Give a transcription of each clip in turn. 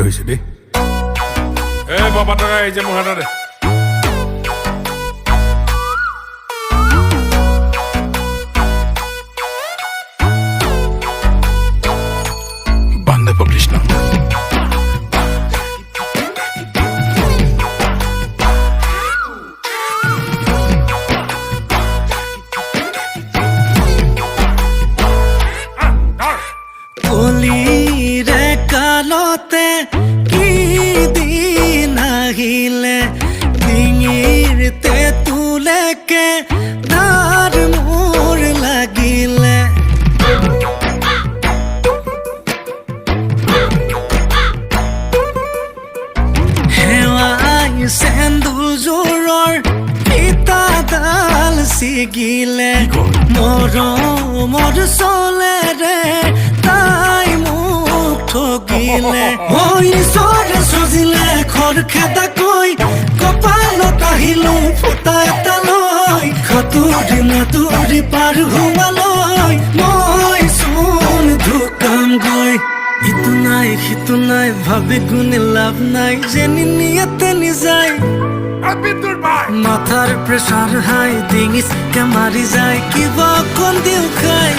হৈছে দেই বৰপাত্ৰা এই যে মোৰ হাততে বান্ধৱ কৃষ্ণ গিলে মৰমৰ চলেৰে তাই মোক ঠগিলে ঈশ্বৰে সজিলে খৰখেদাকৈ কপালত আহিলো ফুটা এটা লৈ সাঁতুৰি নাতুৰি পাৰ হোৱালৈ মই চোন ঢুকাম গৈ ইটো নাই সিটো নাই ভাবি গুণে লাভ নাই যেনি নিয়াতে নিযায় মাথার প্রেসার হাই ডিঙিচকে মারি যায় কিবা কোন দিও খাই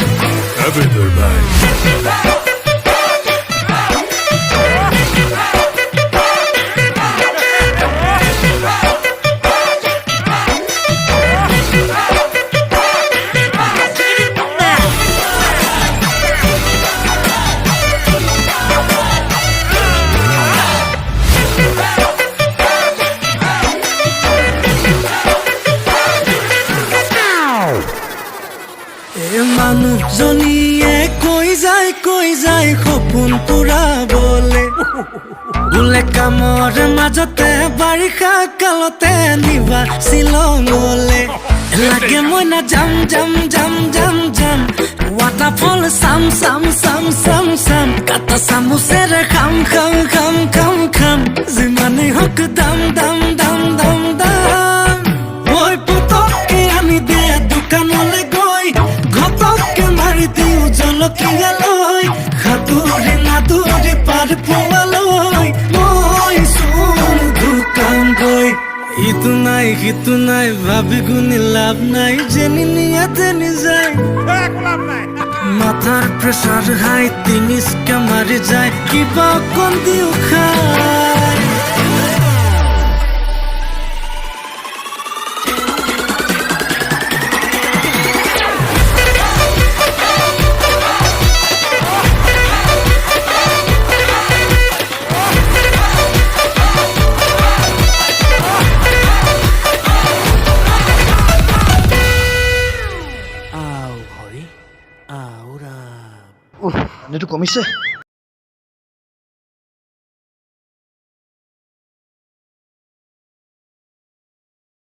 মানুহজনীয়ে কৈ যায় সপোন পুৰাবলে বোলে কামৰ মাজতে বাৰিষা কালতে নিবা শ্বিলঙলে লাগে মই না যাম ৱাটাৰফল চাম কাটা চামুচেৰে খাম যিমানেই হওক দাম ঐ পতককে আনি দে দোকানলে গৈ ঘপককে মাৰি দিওঁ জলকীয়ালৈ সাঁতুৰি নাতুৰি পাৰ পোৱালৈ মই চোন ঢুকাম গৈ ইটো নাই সিটো নাই ভাবি গুণি লাভ নাই যেনি নিয়াতে নিযায় মাথাৰ প্ৰেছাৰ হাই ডিঙিচকে মাৰি যায় কিবা অকণ দিও খাই পানীটো কমিছে